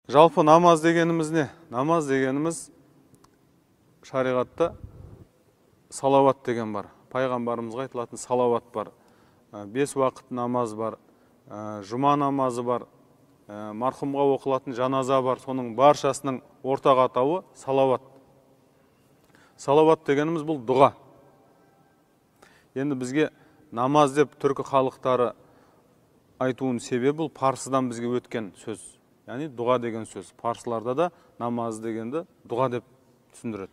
Жалпы намаз дегенimiz не? Намаз дегенimiz шариғатта салауат деген бар. Пайғамбарымызға айтылатын салауат бар. 5 уақыт намаз бар, жұма намазы бар, марқұмға оқылатын жаназа бар. Соның баршасының ортақ атауы салауат. Салауат дегенimiz бұл дұға. Енді бізге намаз деп түркі халықтары айтуының себебі бұл парсыдан бізге өткен сөз. Яғни дұға деген сөз. Парсыларда да намаз дегенді дұға деп түсіндіреді.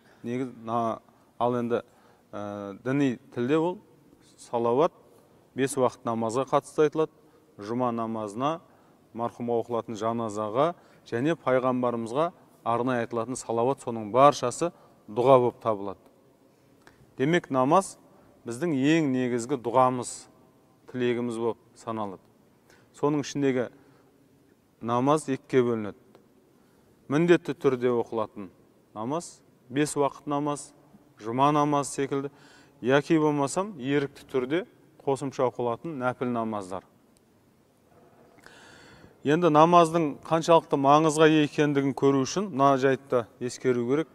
Ал енді діни тілде ол салауат 5 уақыт намазға қатысты айтылады. Жұма намазына, марқұмға оқылатын жаназаға және пайғамбарымызға арнайы айтылатын салауат, соның баршасы дұға болып табылады. Демек намаз біздің ең негізгі дұғамыз, тілегіміз болып саналады. Соның ішіндегі намаз екіге бөлінеді. Міндетті түрде оқылатын намаз, 5 уақыт намаз, жұма намаз секілді, яки болмасам ерікті түрде қосымша оқылатын нәпіл намаздар. Енді намаздың қаншалықты маңызға ие екендігін көру үшін мына жайтты ескеру керек.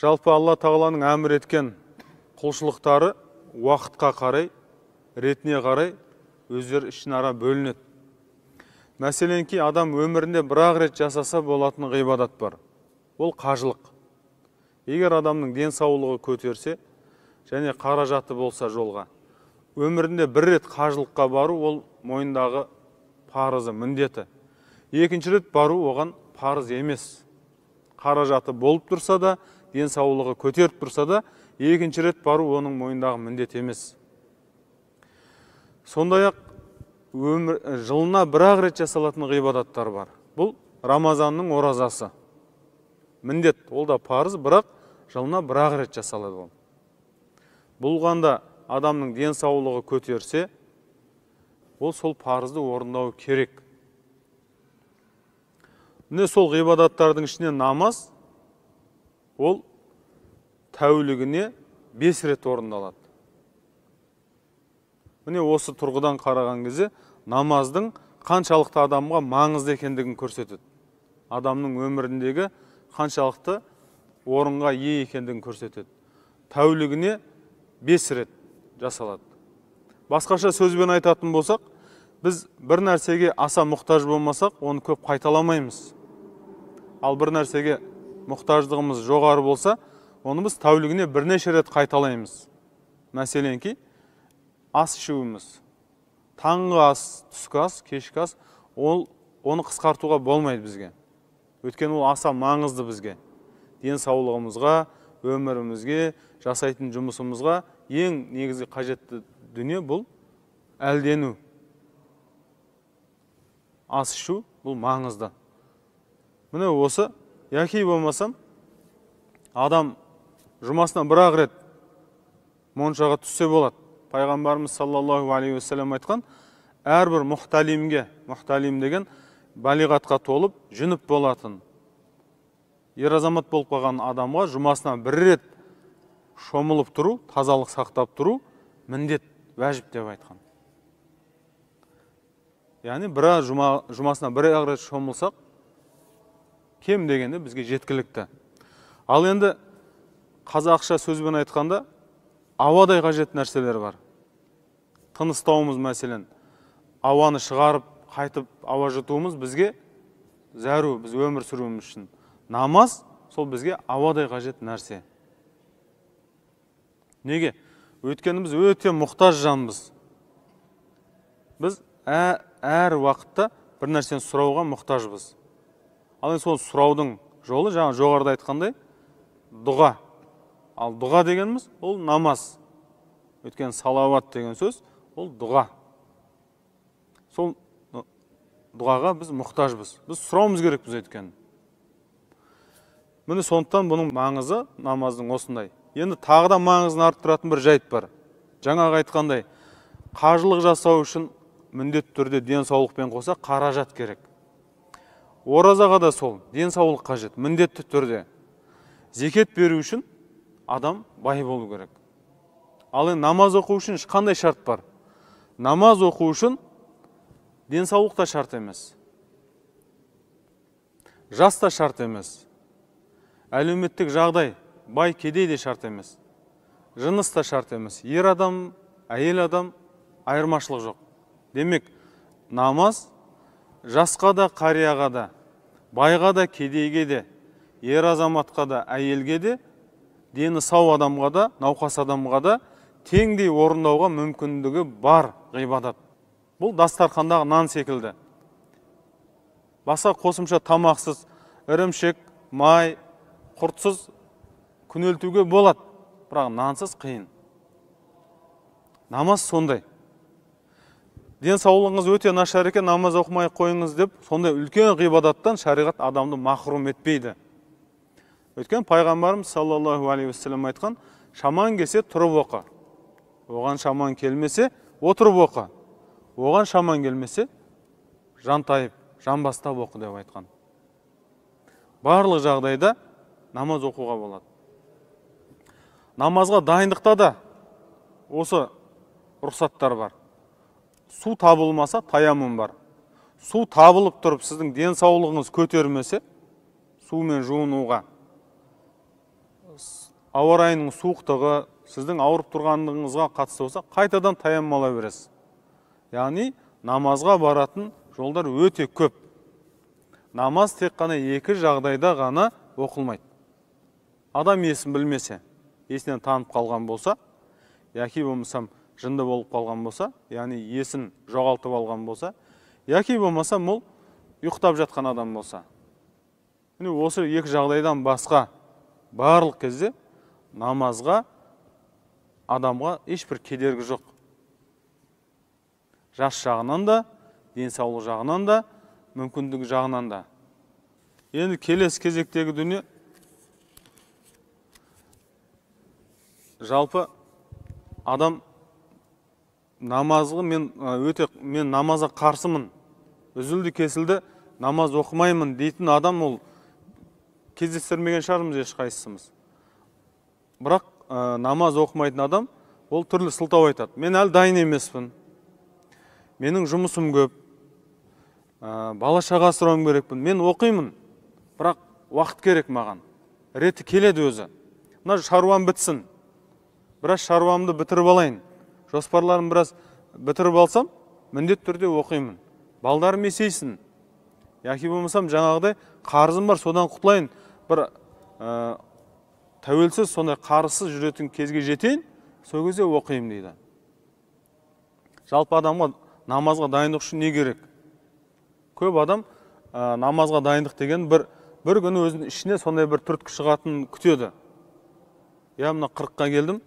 Жалпы Алла Тағаланың әмір еткен құлшылықтары уақытқа қарай, ретіне қарай өздері ішінара бөлінеді. Мәселенки адам өмірінде бір-ақ рет жасаса болатын ғибадат бар. Ол қажылық. Егер адамның денсаулығы көтерсе және қаражаты болса жолға, өмірінде бір рет қажылыққа бару ол мойнындағы парызы, міндеті. Екінші рет бару оған парыз емес. Қаражаты болып тұрса да, денсаулығы көтеріп тұрса да, екінші рет бару оның мойнындағы міндет емес. Сондай-ақ жылына бір-ақ рет жасалатын ғибадаттар бар. Бұл Рамазанның оразасы. Міндет, ол да парыз, бірақ жылына бір-ақ рет жасалады. Бұлғанда адамның денсаулығы көтерсе, ол сол парызды орындау керек. Міне сол ғибадаттардың ішіне намаз, ол тәулігіне 5 рет орындалады. Міне осы тұрғыдан қараған кезде намаздың қаншалықты адамға маңызды екендігін көрсетеді. Адамның өміріндегі қаншалықты орынға ие екендігін көрсетеді. Тәулігіне 5 рет жасалады. Басқаша сөзбен айтатын болсақ, біз бір нәрсеге аса мұқтаж болмасақ, оны көп қайталамаймыз. Ал бір нәрсеге мұқтаждығымыз жоғары болса, оны біз тәулігіне бірнеше рет қайталаймыз. Мәселенки, ас ішуіміз, таңғы ас, түскі ас, кешкі ас, оны қысқартуға болмайды бізге. Өйткені ол аса маңызды бізге. Денсаулығымызға, өмірімізге, жасайтын жұмысымызға ең негізгі қажетті дүние бұл әлдену. Ас ішу бұл маңызды. Міне осы, яки болмасам, адам жұмасына бір-ақ рет моншаға түссе болады. Пайғамбарымыз саллаллаху алейхи вассалам айтқан, әрбір мұхталим деген балиғатқа толып, жүніп болатын. Ер азамат болып қалған адамға жұмасына бір рет шомылып тұру, тазалық сақтап тұру, міндет, уәжіп деп айтқан. Яғни жұмасына бір-ақ рет шомылсақ, кем дегенде бізге жеткілікті. Ал енді қазақша сөзбен айтқанда, ауадай қажет нәрселер бар. Тыныстауымыз мәселен, ауаны шығарып, қайтып ауа жұтуымыз бізге зәру, біз өмір сүруіміз үшін. Намаз сол бізге ауадай қажет нәрсе. Неге? Өйткені біз өте мұқтаж жанбыз. Біз әр уақытта бір нәрсені сұрауға мұқтажбыз. Ал енді сол сұраудың жолы, жаңа жоғарыда айтқандай, дұға. Ал дұға дегеніміз, ол намаз. Өйткені салауат деген сөз, ол дұға. Сол дұғаға біз мұқтажбыз. Біз сұрауымыз керек біз өйткені. Міне сондықтан бұның маңызы намаздың осындай. Енді тағы да маңызын арттыратын бір жайт бар. Жаңағы айтқандай, қажылық жасау үшін міндетті түрде денсаулықпен қоса қаражат керек. Оразаға да сол, денсаулық қажет, міндетті түрде. Зекет беру үшін адам бай болу керек. Ал енді намаз оқу үшін қандай шарт бар? Намаз оқу үшін денсаулық та шарт емес. Жас та шарт емес. Әлеуметтік жағдай, бай кедей де шарт емес. Жыныс та шарт емес. Ер адам, әйел адам айырмашылық жоқ. Демек, намаз жасқа да, қарияға да, байға да, кедейге де, ер азаматқа да, әйелге де, дені сау адамға да, науқас адамға да теңдей орындауға мүмкіндігі бар ғибадат. Бұл дастархандағы нан секілді. Басқа қосымша тамақсыз, ірімшік, май, құртсыз күнелтуге болады, бірақ нансыз қиын. Намаз сондай. Денсаулығыңыз өте нашар екен, намаз оқымай қойыңыз деп, сондай үлкен ғибадаттан шариғат адамды махрум етпейді. Өткен пайғамбарымыз саллаллаху алейхи вассалам айтқан, шаман келсе тұрып оқы. Оған шаман келмесе отырып оқы. Оған шаман келмесе жантайып, жамбастап оқы деп айтқан. Барлық жағдайда намаз оқуға болады. Намазға дайындықта да осы рұқсаттар бар. Су табылмаса таяммум бар. Су табылып тұрып сіздің денсаулығыңыз көтермесе, сумен жуынуға, ауа райының суықтығы сіздің ауырып тұрғандығыңызға қатысты болса, қайтадан таяммум ала бересіз. Яғни намазға баратын жолдар өте көп. Намаз тек қана екі жағдайда ғана оқылмайды. Адам есін білмесе, есінен танып қалған болса, яки болмасам жынды болып қалған болса, яғни есін жоғалтып алған болса, яки болмаса ол ұйықтап жатқан адам болса. Осы екі жағдайдан басқа барлық кезде намазға адамға ешбір кедергі жоқ. Жас жағынан да, денсаулық жағынан да, мүмкіндік жағынан да. Енді келесі кезектегі дүние, жалпы адам намазғы мен намазға қарсымын, үзілді кесілді намаз оқымаймын дейтін адам ол кездестірмеген шығармыз ешқайсымыз. Бірақ намаз оқымайтын адам ол түрлі сылтау айтады. Мен әлі дайын емеспін. Менің жұмысым көп. Бала шаға асырауым керекпін. Мен оқимын. Бірақ уақыт керек маған. Реті келеді өзі. Мына шаруам бітсін. Біраз шаруамды бітіріп алайын. Жоспарларым біраз бітіріп алсам, міндет түрде оқимын. Балдарым есейсін. Яки болмасам жаңағыдай қарызым бар, содан құтылайын. Бір тәуелсіз, сондай қарызсыз жүретін кезге жетейін, сол кезде оқимын дейді. Жалпы адамға намазға дайындық үшін не керек? Көп адам намазға дайындық деген бір күні өзінің ішіне сондай бір түрткі шығатын күтеді. Я мына 40-қа келдім,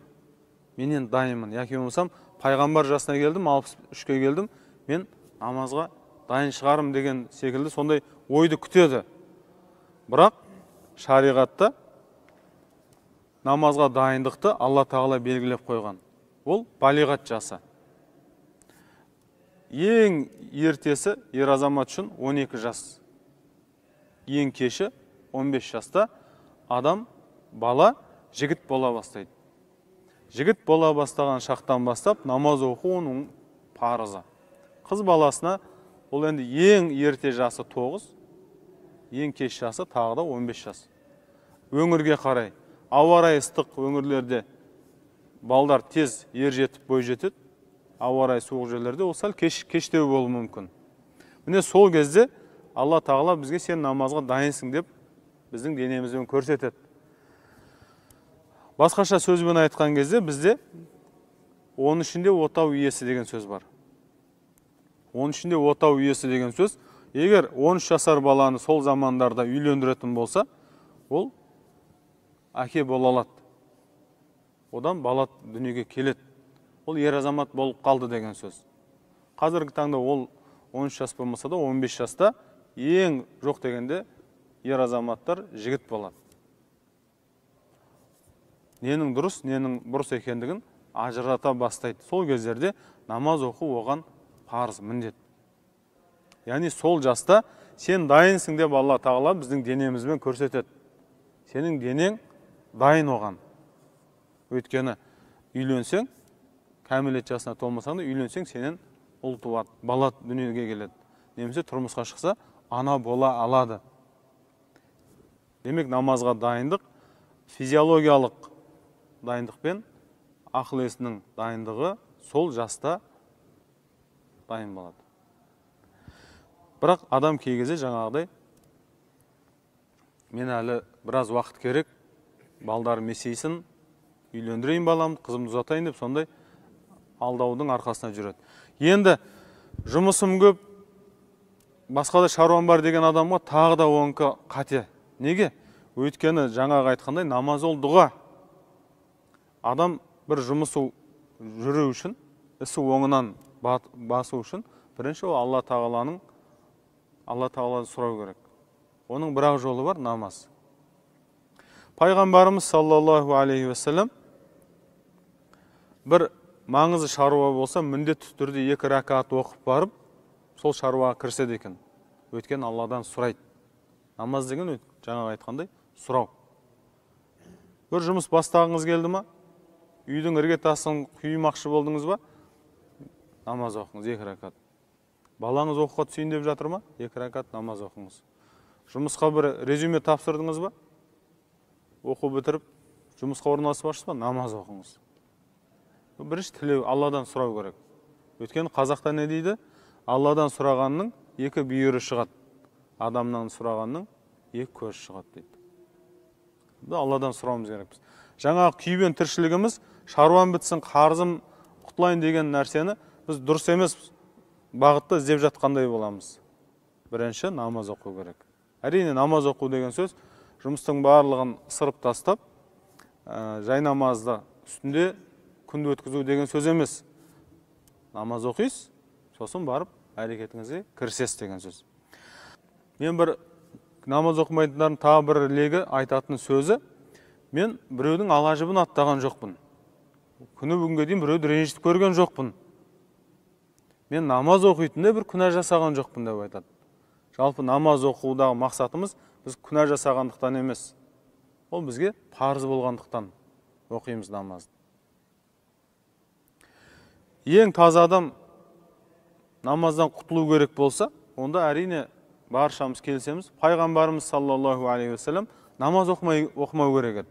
мен енді дайынмын. Яки болмасам пайғамбар жасына келдім, 63-ке келдім, мен намазға дайын шығарым деген секілді сондай ойды күтеді. Бірақ шариғатта намазға дайындықты Алла тағала белгілеп қойған. Ол балиғат жасы. Ең ертесі ер азамат үшін 12 жас. Ең кеші 15 жаста адам, бала, жігіт бола бастайды. Жігіт бола бастаған шақтан бастап намаз оқу оның парызы. Қыз баласына ол енді ең ерте жасы 9, ең кеш жасы тағы да 15 жас. Өңірге қарай, ауа райы ыстық өңірлерде балдар тез ер жетіп бой жетеді, ауа райы суық жерлерде ол сәл кештеу болуы мүмкін. Міне сол кезде Алла тағала бізге сен намазға дайынсың деп біздің денемізбен көрсетеді. Басқаша сөзбен айтқан кезде бізде оның ішінде отау иесі деген сөз бар. Оның ішінде отау иесі деген сөз, егер 13 жасар баланы сол замандарда үйлендіретін болса, ол әке бола алады. Одан бала дүниеге келеді. Ол ер азамат болып қалды деген сөз. Қазіргі таңда ол 13 жас болмаса да 15 жаста ең жоқ дегенде ер азаматтар жігіт болады. Ненің дұрыс, ненің бұрыс екендігін ажырата бастайды. Сол кездерде намаз оқу оған парыз, міндет. Яғни сол жаста сен дайынсың деп Алла тағала біздің денемізбен көрсетеді. Сенің денең дайын оған. Өйткені үйленсең, кәмелет жасына толмасаң да үйленсең, сенен ұл туады, бала дүниеге келеді. Немесе тұрмысқа шықса, ана бола алады. Демек намазға дайындық физиологиялық дайындықпен ақыл есінің дайындығы сол жаста дайын болады. Бірақ адам кей кезде жаңағыдай мен әлі біраз уақыт керек, балдарым есейсін, үйлендірейін баламды, қызымды ұзатайын деп сондай алдаудың арқасына жүреді. Енді жұмысым көп, басқа да шаруам бар деген адамға тағы да оңқы қате. Неге? Өйткені жаңағы айтқандай намаз ол дұға. Адам бір жұмысы жүру үшін, ісі оңынан басу үшін, бірінші ол Алла Тағаладан сұрау керек. Оның бір-ақ жолы бар, намаз. Пайғамбарымыз саллаллаху алейхи вассалам бір маңызды шаруа болса, міндетті түрде 2 ракат оқып барып, сол шаруаға кіріседі екен. Өйткені Алладан сұрайды. Намаз деген жаңағы айтқандай сұрау. Бір жұмыс бастағыңыз келді ма? Үйдің іргетасын құймақшы болдыңыз ба? Намаз оқыңыз 2 ракат. Балаңыз оқуға түсейін деп жатыр ма? 2 ракат намаз оқыңыз. Жұмысқа бір резюме тапсырдыңыз ба? Оқу бітіріп, жұмысқа орналасып ба? Намаз оқыңыз. Бірінші тілеу, Алладан сұрау керек. Өйткені қазақта не дейді? Алладан сұрағанның 2 бүйірі шығады. Адамнан сұрағанның 2 көз шығады дейді. Алладан сұрауымыз керекпіз. Жаңағы күйбен тіршілігіміз, шаруам бітсін, қарызым құтылайын деген нәрсені біз дұрыс емес бағытта іздеп жатқандай боламыз. Бірінші намаз оқу керек. Әрине намаз оқу деген сөз жұмыстың барлығын ысырып тастап, жай намазды үстінде күнді өткізу деген сөз емес. Намаз оқисыз, сосын барып әрекетіңізге кірісесіз деген сөз. Мен бір намаз оқымайтындардың тағы бір легі айтатын сөзі, мен біреудің ала жібін аттаған жоқпын. Күні бүгінге дейін біреуді ренжітіп көрген жоқпын. Мен намаз оқитында бір күнә жасаған жоқпын деп айтады. Жалпы намаз оқудағы мақсатымыз біз күнә жасағандықтан емес. Ол бізге парыз болғандықтан оқимыз намазды. Ең таза адам намаздан құтылу керек болса, онда әрине баршамыз келісеміз. Пайғамбарымыз саллаллаху алейхи вассалам намаз оқымау керек еді.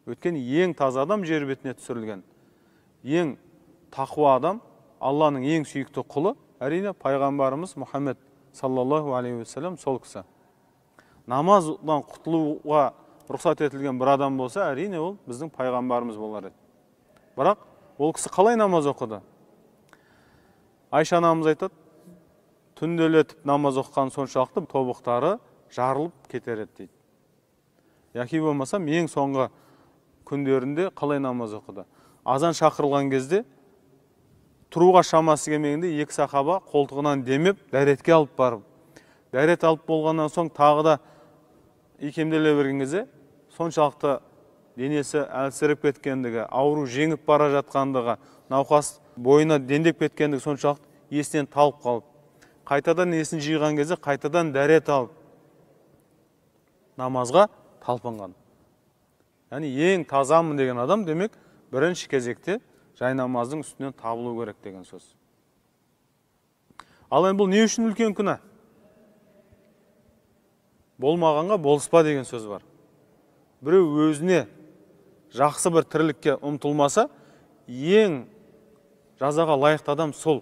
Өйткені ең таза адам жер бетіне түсірілген. Ең тақуа адам, Алланың ең сүйікті құлы, әрине пайғамбарымыз Мұхаммед саллаллаху алейхи вассалам сол кісі. Намаздан құтылуға рұқсат етілген бір адам болса, әрине ол біздің пайғамбарымыз болар еді. Бірақ ол кісі қалай намаз оқыды? Айша анамыз айтады, түнделетіп намаз оқыған соншалықты тобықтары жарылып кетер еді дейді. Яки болмасам ең соңғы күндерінде қалай намаз оқыды? Азан шақырылған кезде тұруға шамасы келмегенде 2 сахаба қолтығынан демеп, дәретке алып барып. Дәрет алып болғаннан соң тағы да икемделе берген кезде соншалықты денесі әлсіреп кеткендігі, ауру жеңіп бара жатқандығы, науқас бойына дендеп кеткендігі соншалықты есінен талып қалып. Қайтадан есін жиған кезде қайтадан дәрет алып намазға талпынған. Яғни ең тазамын деген адам демек бірінші кезекте жай намаздың үстінен табылу керек деген сөз. Ал енді бұл не үшін үлкен күнә? Болмағанға болыспа деген сөз бар. Біреу өзіне жақсы бір тірлікке ұмтылмаса, ең жазаға лайықты адам сол.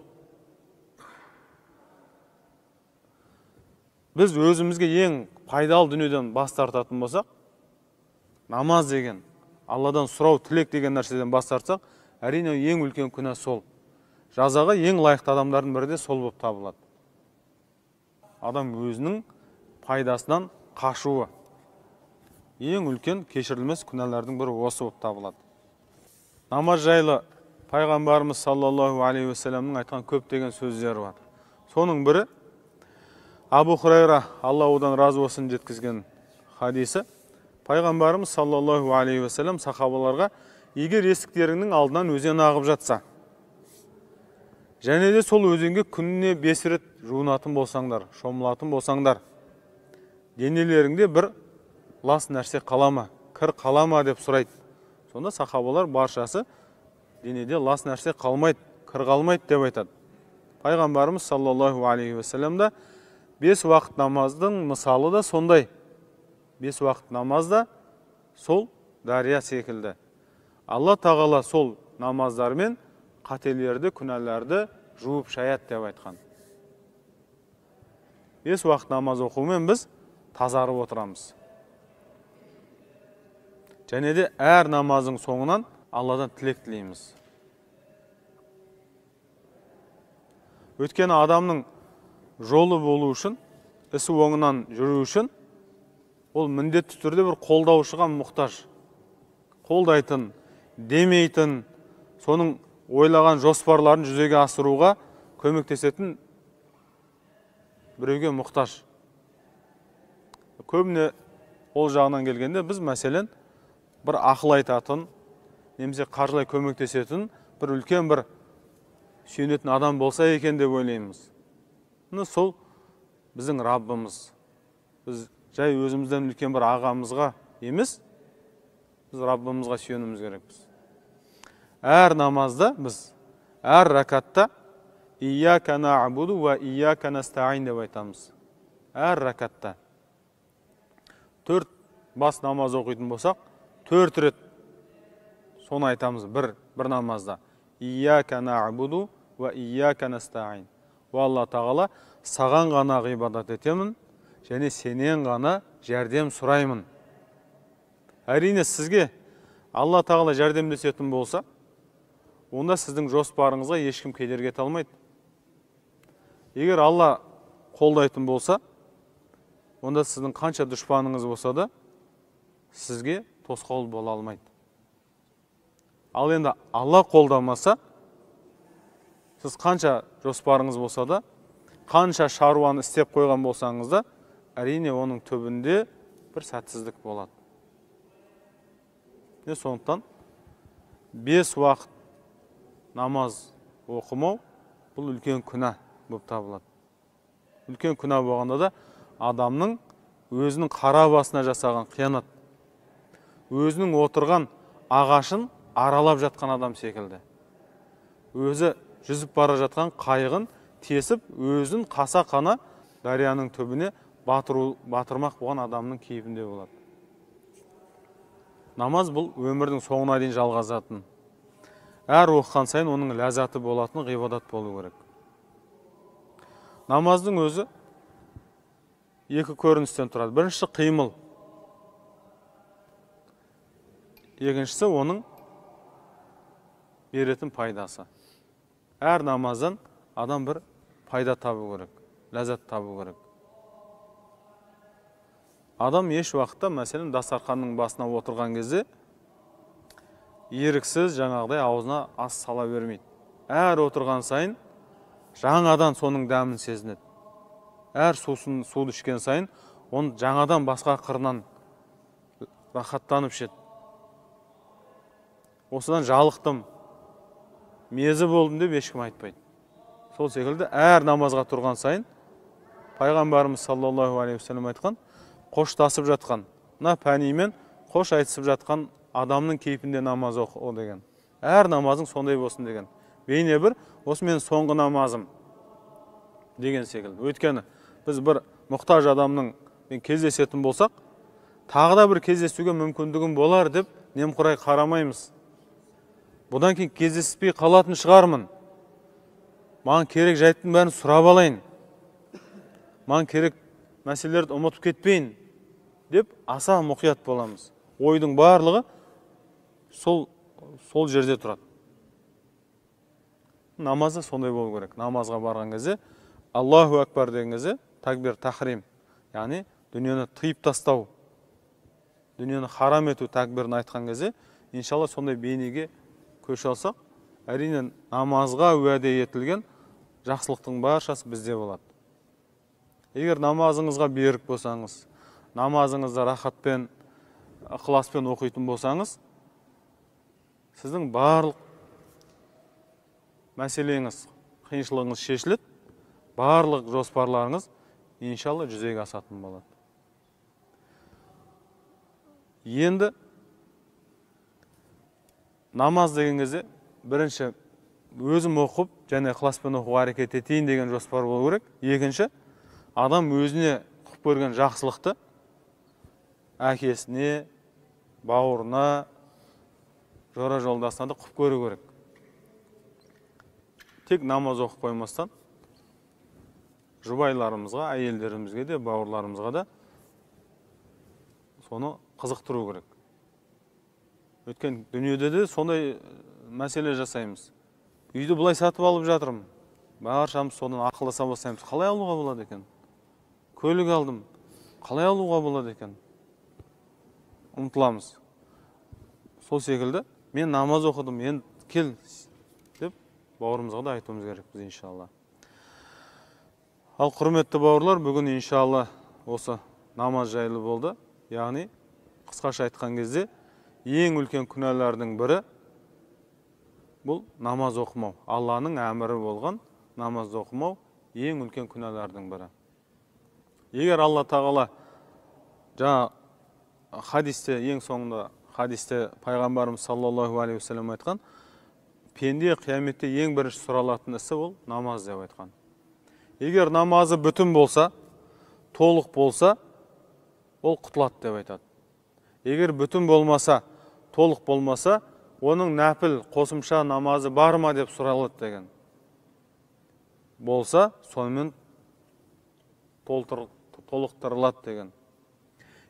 Біз өзімізге ең пайдалы дүниеден бас тартатын болсақ, намаз деген, Алладан сұрау, тілек деген нәрседен бас тартсақ, әрине ең үлкен күнә сол. Жазаға ең лайықты адамдардың бірі де сол болып табылады. Адам өзінің пайдасынан қашуы ең үлкен кешірілмес күнәлардың бірі осы болып табылады. Намаз жайлы пайғамбарымыз саллаллаху алейхи вассаламның айтқан көптеген сөздері бар. Соның бірі Абу Хурайра, Алла одан разы болсын, жеткізген хадисі. Пайғамбарымыз саллаллаху алейхи вассалам сахабаларға: егер есіктеріңнің алдынан өзен ағып жатса, және де сол өзенге күніне 5 рет жуынатын болсаңдар, шомылатын болсаңдар, денелеріңде бір лас нәрсе қалама, кір қалама деп сұрайды. Сонда сахабалар баршасы денеде лас нәрсе қалмайды, кір қалмайды деп айтады. Пайғамбарымыз саллаллаху алейхи вассалам да 5 уақыт намаздың мысалы да сондай. 5 уақыт намаз да сол дария секілді. Алла тағала сол намаздармен қателерді, күнәларды жуып шаят деп айтқан. 5 уақыт намаз оқумен біз тазарып отырамыз. Және де әр намазың соңынан Алладан тілек тілейміз. Өйткені адамның жолы болу үшін, ісі оңынан жүру үшін, ол міндетті түрде бір қолдаушыға мұқтаж. Қолдайтын, демейтін, соның ойлаған жоспарларын жүзеге асыруға көмектесетін біреуге мұқтаж. Көбіне ол жағынан келгенде біз мәселен бір ақыл айтатын, немесе қаржылай көмектесетін бір үлкен бір сүйенетін адам болса екен деп ойлаймыз. Сол біздің Раббымыз. Біз жай өзімізден үлкен бір ағамызға емес, біз Раббымызға сүйеніміз керекпіз. Әр намазда біз, әр ракатта «Ияка на'буду ва ияка настаин» деп айтамыз. Әр ракатта. 4 бас намаз оқитын болсақ, 4 рет соны айтамыз бір намазда. «Ияка на'буду ва ияка настаин». Алла тағала, саған ғана ғибадат етемін, және сенен ғана жәрдем сұраймын. Әрине сізге Алла тағала жәрдемдесетін болса, онда сіздің жоспарыңызға ешкім кедергі ете алмайды. Егер Алла қолдайтын болса, онда сіздің қанша дұшпаныңыз болса да, сізге тосқауыл бола алмайды. Ал енді Алла қолдамаса, сіз қанша жоспарыңыз болса да, қанша шаруаны істеп қойған болсаңыз да, әрине оның түбінде бір сәтсіздік болады. Сондықтан 5 уақыт намаз оқымау бұл үлкен күнә болып табылады. Үлкен күнә болғанда да адамның өзінің қара басына жасаған қиянат, өзінің отырған ағашын аралап жатқан адам секілді. Өзі жүзіп бара жатқан қайығын тесіп, өзін қаса-қана дарияның түбіне батырмақ болған адамның кейпінде болады. Намаз бұл өмірдің соңына дейін жалғасатын. Әр оқыған сайын оның ләззаты болатын ғибадат болу керек. Намаздың өзі 2 көріністен тұрады. Біріншісі қимыл. Екіншісі оның беретін пайдасы. Әр намаздан адам бір пайда табу керек, ләззат табу керек. Адам еш уақытта, мәселен, дастарханның басына отырған кезде еріксіз жаңағыдай аузына ас сала бермейді. Әр отырған сайын жаңадан соның дәмін сезінеді. Әр суды ішкен сайын оны жаңадан басқа қырынан рахаттанып ішеді. Осыдан жалықтым, мезі болдым деп ешкім айтпайды. Сол секілді әр намазға тұрған сайын пайғамбарымыз саллаллаху алейхи вассалам айтқан, қоштасып жатқан, пәнимен қош айтысып жатқан адамның кейпінде намаз оқы деген. Әр намазың сондай болсын деген. Бейне бір, осы мен соңғы намазым деген секілді. Өйткені біз бір мұқтаж адамның кездесетін болсақ, тағы да бір кездесуге мүмкіндігім болар деп немқұрай қарамаймыз. Бұдан кейін кездеспей қалатын шығармын. Маған керек жайттың бәрін сұрап алайын. Маған керек мәселелерді ұмытып кетпейін деп аса мұқият боламыз. Ойдың барлығы сол жерде тұрады. Намазда сондай болу керек. Намазға барған кезде Аллаху акбар деген кезде такбир тахрим, яғни дүниені тыйып тастау, дүниені харам ету такбирін айтқан кезде, иншалла сондай бейнеге көше алсақ, әрине намазға уәде етілген жақсылықтың баршасы бізде болады. Егер намазыңызға берік болсаңыз, намазыңызды рахатпен, ықыласпен оқитын болсаңыз, сіздің барлық мәселеңіз, қиыншылығыңыз шешіледі, барлық жоспарларыңыз иншалла жүзеге асатын болады. Енді намаз деген кезде бірінші өзім оқып, және ықыласпен оқуға әрекет етейін деген жоспар болу керек. Екінші, адам өзіне құп көрген жақсылықты әкесіне, бауырына, жора жолдасына да құп көру керек. Тек намаз оқып қоймастан жұбайларымызға, әйелдерімізге де, бауырларымызға да соны қызықтыру керек. Өткен дүниеде де сондай мәселе жасаймыз. Үйді бұлай сатып алып жатырмын. Баршамыз содан ақылдаса бастаймыз. Қалай алуға болады екен? Көлік алдым. Қалай алуға болады екен? Ұмтыламыз. Сол секілді, мен намаз оқыдым, енді кел деп бауырымызға да айтуымыз керекпіз, иншалла. Ал құрметті бауырлар, бүгін иншалла осы намаз жайлы болды. Яғни, қысқаша айтқан кезде, ең үлкен күнәлардың бірі бұл намаз оқымау. Алланың әмірі болған намаз оқымау ең үлкен күнәлардың бірі. Егер Алла тағала жаңа хадисте, ең соңында хадисте пайғамбарымыз саллаллаху алейхи вассалам айтқан, пенде қияметте ең бірінші сұралатын ісі ол намаз деп айтқан. Егер намазы бүтін болса, толық болса, ол құтылады деп айтады. Егер бүтін болмаса, толық болмаса, оның нәпіл қосымша намазы бар ма деп сұралады деген. Болса, сонымен толықтырылады деген.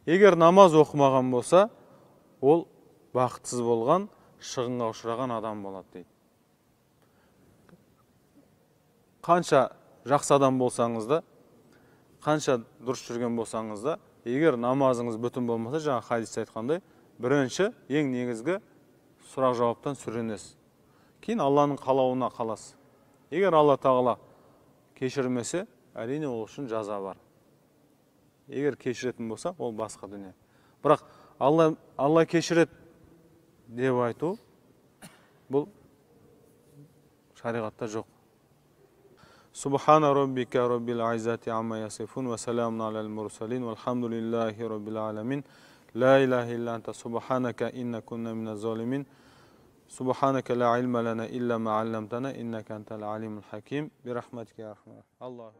Егер намаз оқымаған болса, ол бақытсыз болған, шығынға ұшыраған адам болады дейді. Қанша жақсы адам болсаңыз да, қанша дұрыс жүрген болсаңыз да, егер намазыңыз бүтін болмаса, жаңа хадисте айтқандай, бірінші, ең негізгі сұрақ жауаптан сүрінесіз. Кейін Алланың қалауына қаласыз. Егер Алла тағала кешірмесе, әрине ол үшін жаза бар. Егер кешіретін болса, ол басқа дүние. Бірақ Алла кешірет деп айту, бұл шариғатта жоқ. Субхана роббика роббил айзати амма ясифун ва саламун алал мурсалин валхамдулиллахи роббил аламин. لا إله إلا أنت سبحانك إنا كنا من الظالمين سبحانك لا علم لنا إلا ما علمتنا إنك أنت العليم الحكيم برحمتك يا رحمن الله